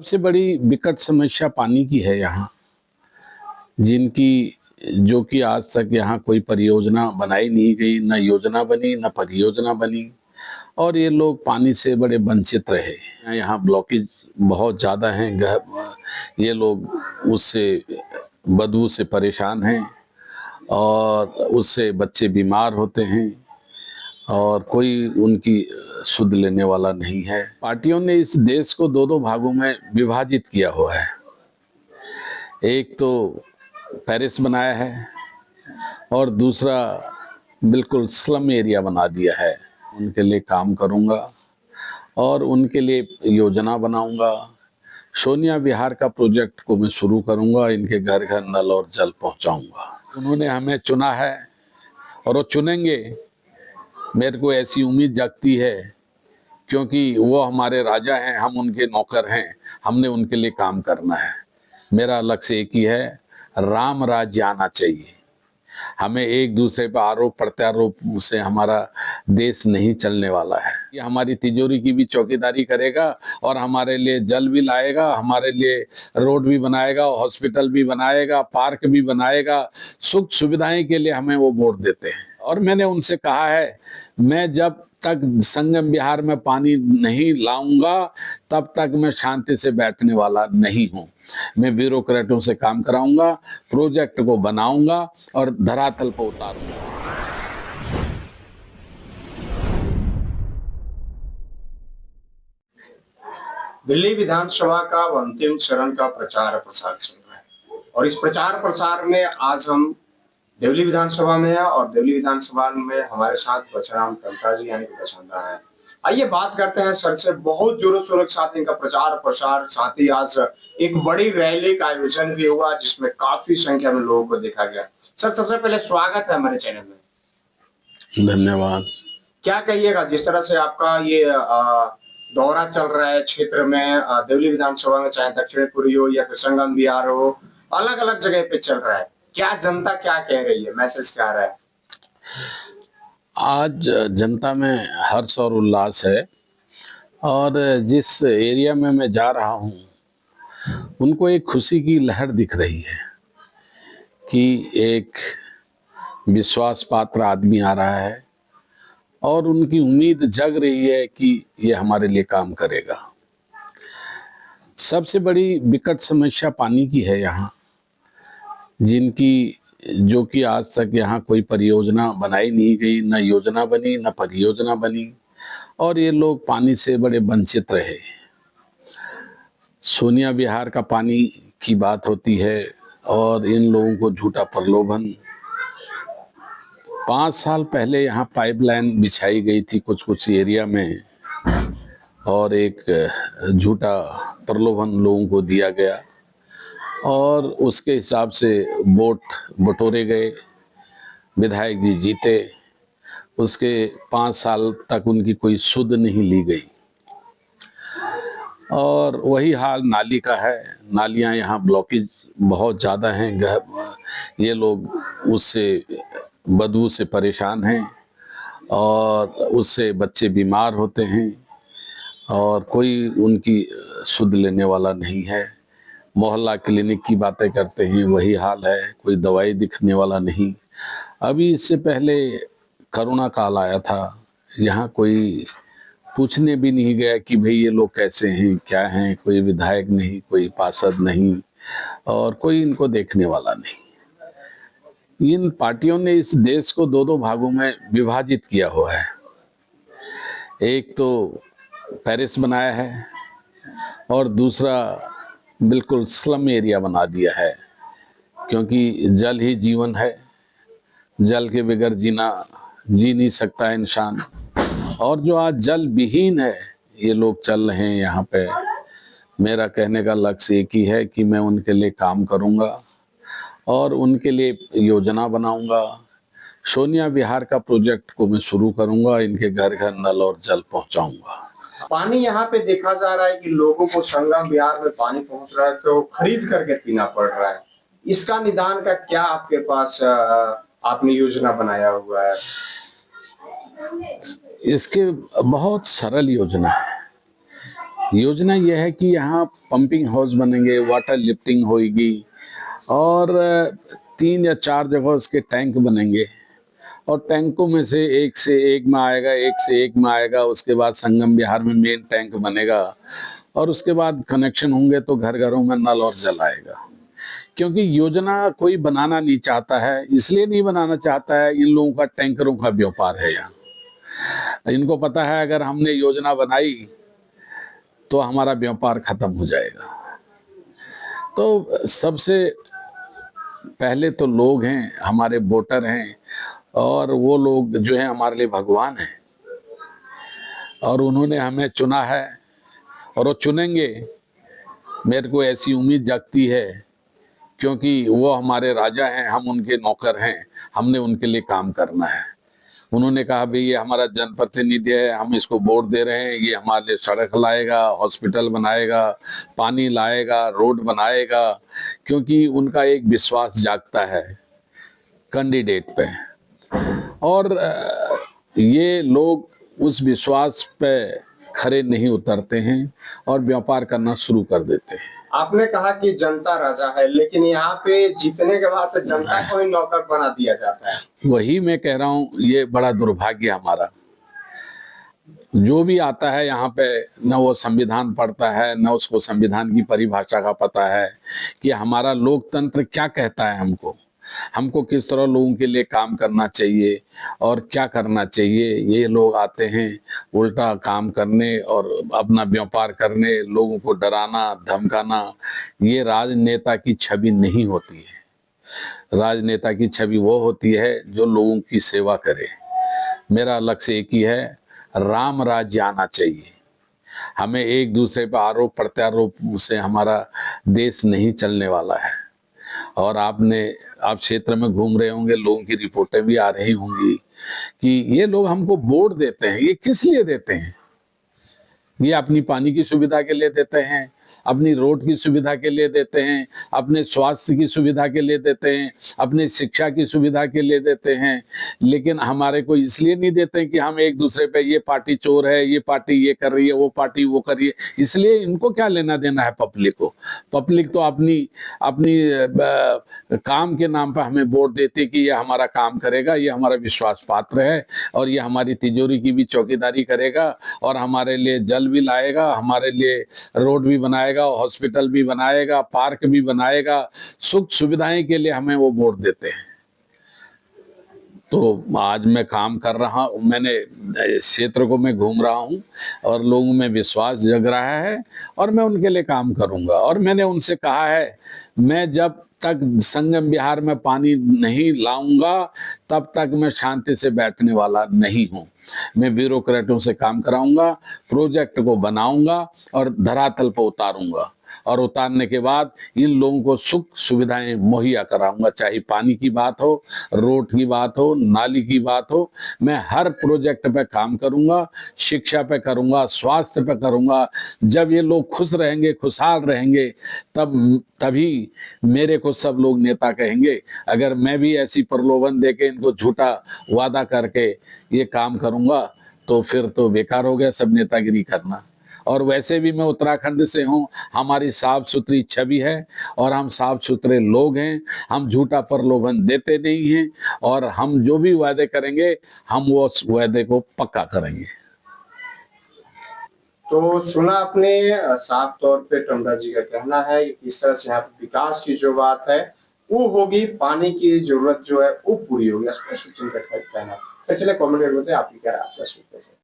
सबसे बड़ी विकट समस्या पानी की है यहाँ, जिनकी जो कि आज तक यहाँ कोई परियोजना बनाई नहीं गई, ना योजना बनी, ना परियोजना बनी और ये लोग पानी से बड़े वंचित रहे। यहाँ ब्लॉकेज बहुत ज़्यादा हैं, ये लोग उससे बदबू से परेशान हैं और उससे बच्चे बीमार होते हैं और कोई उनकी सुध लेने वाला नहीं है। पार्टियों ने इस देश को दो दो भागों में विभाजित किया हुआ है। एक तो पेरिस बनाया है और दूसरा बिल्कुल स्लम एरिया बना दिया है। उनके लिए काम करूंगा और उनके लिए योजना बनाऊंगा। सोनिया विहार का प्रोजेक्ट को मैं शुरू करूंगा, इनके घर घर नल और जल पहुंचाऊंगा। उन्होंने हमें चुना है और वो चुनेंगे। मेरे को ऐसी उम्मीद जगती है क्योंकि वो हमारे राजा हैं, हम उनके नौकर हैं, हमने उनके लिए काम करना है। मेरा लक्ष्य एक ही है, राम राज्य आना चाहिए। हमें एक दूसरे पर आरोप प्रत्यारोप से हमारा देश नहीं चलने वाला है। ये हमारी तिजोरी की भी चौकीदारी करेगा और हमारे लिए जल भी लाएगा, हमारे लिए रोड भी बनाएगा, हॉस्पिटल भी बनाएगा, पार्क भी बनाएगा। सुख सुविधाएं के लिए हमें वो वोट देते हैं। और मैंने उनसे कहा है, मैं जब तक संगम विहार में पानी नहीं लाऊंगा तब तक मैं शांति से बैठने वाला नहीं हूं। मैं ब्यूरोक्रेटों से काम कराऊंगा, प्रोजेक्ट को बनाऊंगा और धरातल पर उतारूंगा। दिल्ली विधानसभा का अंतिम चरण का प्रचार प्रसार चल रहा है और इस प्रचार प्रसार में आज हम देवली विधानसभा में है और देवली विधानसभा में हमारे साथ बछराम टंटा जी यानी कि बछंदा है। आइए बात करते हैं सर से। बहुत जोरों शोरों के साथ इनका प्रचार प्रसार, साथ ही आज एक बड़ी रैली का आयोजन भी हुआ जिसमें काफी संख्या में लोगों को देखा गया। सर, सबसे पहले स्वागत है हमारे चैनल में। धन्यवाद। क्या कहिएगा, जिस तरह से आपका ये दौरा चल रहा है क्षेत्र में, देवली विधानसभा में, चाहे दक्षिणपुरी हो या फिर संगम विहार हो, अलग अलग जगह पे चल रहा है, क्या जनता क्या कह रही है, मैसेज क्या आ रहा है? आज जनता में हर्ष और उल्लास है और जिस एरिया में मैं जा रहा हूं उनको एक खुशी की लहर दिख रही है कि एक विश्वास पात्र आदमी आ रहा है और उनकी उम्मीद जग रही है कि ये हमारे लिए काम करेगा। सबसे बड़ी विकट समस्या पानी की है यहाँ, जिनकी जो कि आज तक यहाँ कोई परियोजना बनाई नहीं गई, ना योजना बनी, ना परियोजना बनी और ये लोग पानी से बड़े वंचित रहे। सोनिया विहार का पानी की बात होती है और इन लोगों को झूठा प्रलोभन। 5 साल पहले यहाँ पाइपलाइन बिछाई गई थी कुछ कुछ एरिया में और एक झूठा प्रलोभन लोगों को दिया गया और उसके हिसाब से वोट बटोरे गए, विधायक जी जीते। उसके 5 साल तक उनकी कोई सुध नहीं ली गई और वही हाल नाली का है। नालियां यहाँ ब्लॉकेज बहुत ज़्यादा हैं, ये लोग उससे बदबू से परेशान हैं और उससे बच्चे बीमार होते हैं और कोई उनकी सुध लेने वाला नहीं है। मोहल्ला क्लिनिक की बातें करते हैं, वही हाल है, कोई दवाई दिखने वाला नहीं। अभी इससे पहले कोरोना काल आया था, यहाँ कोई पूछने भी नहीं गया कि भाई ये लोग कैसे हैं, क्या हैं। कोई विधायक नहीं, कोई पार्षद नहीं और कोई इनको देखने वाला नहीं। इन पार्टियों ने इस देश को दो दो भागों में विभाजित किया हुआ है। एक तो पेरिस बनाया है और दूसरा बिल्कुल स्लम एरिया बना दिया है, क्योंकि जल ही जीवन है। जल के बगैर जी नहीं सकता इंसान। और जो आज जल विहीन है, ये लोग चल रहे हैं यहाँ पे। मेरा कहने का लक्ष्य एक ही है कि मैं उनके लिए काम करूँगा और उनके लिए योजना बनाऊंगा। सोनिया विहार का प्रोजेक्ट को मैं शुरू करूंगा, इनके घर घर नल और जल पहुंचाऊंगा। पानी यहाँ पे देखा जा रहा है कि लोगों को संगम विहार में पानी पहुंच रहा है तो खरीद करके पीना पड़ रहा है। इसका निदान का क्या आपके पास आपने योजना बनाया हुआ है? इसके बहुत सरल योजना है। योजना यह है कि यहाँ पंपिंग हाउस बनेंगे, वाटर लिफ्टिंग होगी और 3 या 4 जगह उसके टैंक बनेंगे और टैंकों में से एक से एक में आएगा, एक से एक में आएगा। उसके बाद संगम विहार में मेन टैंक बनेगा और उसके बाद कनेक्शन होंगे तो घर घरों में नल और जल आएगा। क्योंकि योजना कोई बनाना नहीं चाहता है, इसलिए नहीं बनाना चाहता है, इन लोगों का टैंकरों का व्यापार है यहाँ। इनको पता है अगर हमने योजना बनाई तो हमारा व्यापार खत्म हो जाएगा। तो सबसे पहले तो लोग हैं, हमारे वोटर हैं और वो लोग जो है हमारे लिए भगवान हैं और उन्होंने हमें चुना है और वो चुनेंगे। मेरे को ऐसी उम्मीद जगती है क्योंकि वो हमारे राजा हैं, हम उनके नौकर हैं, हमने उनके लिए काम करना है। उन्होंने कहा भाई ये हमारा जनप्रतिनिधि है, हम इसको वोट दे रहे हैं, ये हमारे लिए सड़क लाएगा, हॉस्पिटल बनाएगा, पानी लाएगा, रोड बनाएगा। क्योंकि उनका एक विश्वास जागता है कैंडिडेट पे और ये लोग उस विश्वास पे खरे नहीं उतरते हैं और व्यापार करना शुरू कर देते हैं। आपने कहा कि जनता राजा है, लेकिन यहाँ पे जीतने के बाद से जनता को ही नौकर बना दिया जाता है। वही मैं कह रहा हूँ, ये बड़ा दुर्भाग्य हमारा। जो भी आता है यहाँ पे न वो संविधान पढ़ता है, न उसको संविधान की परिभाषा का पता है कि हमारा लोकतंत्र क्या कहता है। हमको किस तरह लोगों के लिए काम करना चाहिए और क्या करना चाहिए। ये लोग आते हैं उल्टा काम करने और अपना व्यापार करने, लोगों को डराना धमकाना। ये राजनेता की छवि नहीं होती है। राजनेता की छवि वो होती है जो लोगों की सेवा करे। मेरा लक्ष्य एक ही है, राम राज्य आना चाहिए। हमें एक दूसरे पर आरोप प्रत्यारोप से हमारा देश नहीं चलने वाला है। और आप क्षेत्र में घूम रहे होंगे, लोगों की रिपोर्टें भी आ रही होंगी कि ये लोग हमको वोट देते हैं। ये किस लिए देते हैं? ये अपनी पानी की सुविधा के लिए देते हैं, अपनी रोड की सुविधा के लिए देते हैं, अपने स्वास्थ्य की सुविधा के लिए देते हैं, अपने शिक्षा की सुविधा के लिए देते हैं। लेकिन हमारे को इसलिए नहीं देते कि हम एक दूसरे पे ये पार्टी चोर है, ये पार्टी ये कर रही है, वो पार्टी वो कर रही है। इसलिए इनको क्या लेना देना है पब्लिक को? पब्लिक तो अपनी अपनी काम के नाम पर हमें वोट देती कि ये हमारा काम करेगा, ये हमारा विश्वास पात्र है और ये हमारी तिजोरी की भी चौकीदारी करेगा और हमारे लिए जल भी लाएगा, हमारे लिए रोड भी बनाएगा, हॉस्पिटल भी बनाएगा, पार्क भी बनाएगा। सुख सुविधाएं के लिए हमें वो वोट देते हैं। तो आज मैं काम कर रहा हूँ, मैंने क्षेत्र को मैं घूम रहा हूँ और लोगों में विश्वास जग रहा है और मैं उनके लिए काम करूंगा। और मैंने उनसे कहा है, मैं जब तक संगम विहार में पानी नहीं लाऊंगा तब तक मैं शांति से बैठने वाला नहीं हूं। मैं ब्यूरोक्रेटों से काम कराऊंगा, प्रोजेक्ट को बनाऊंगा और धरातल पर उतारूंगा और उतारने के बाद इन लोगों को सुख सुविधाएं मुहैया कराऊंगा। चाहे पानी की बात हो, रोड की बात हो, नाली की बात हो, मैं हर प्रोजेक्ट पे काम करूंगा, शिक्षा पे करूंगा, स्वास्थ्य पे करूंगा। जब ये लोग खुश रहेंगे, खुशहाल रहेंगे, तभी मेरे को सब लोग नेता कहेंगे। अगर मैं भी ऐसी प्रलोभन देके इनको झूठा वादा करके ये काम करूंगा तो फिर तो बेकार हो गया सब नेतागिरी करना। और वैसे भी मैं उत्तराखंड से हूँ, हमारी साफ सुथरी छवि है और हम साफ सुथरे लोग हैं। हम झूठा प्रलोभन देते नहीं हैं और हम जो भी वादे करेंगे हम वो वादे को पक्का करेंगे। तो सुना आपने, साफ तौर पे टंडा जी का कहना है कि किस तरह से यहाँ पे विकास की जो बात है वो होगी, पानी की जरूरत जो है वो पूरी होगी। स्पष्ट कहना। तो चलिए कमेंट करते हैं, आप क्या आपका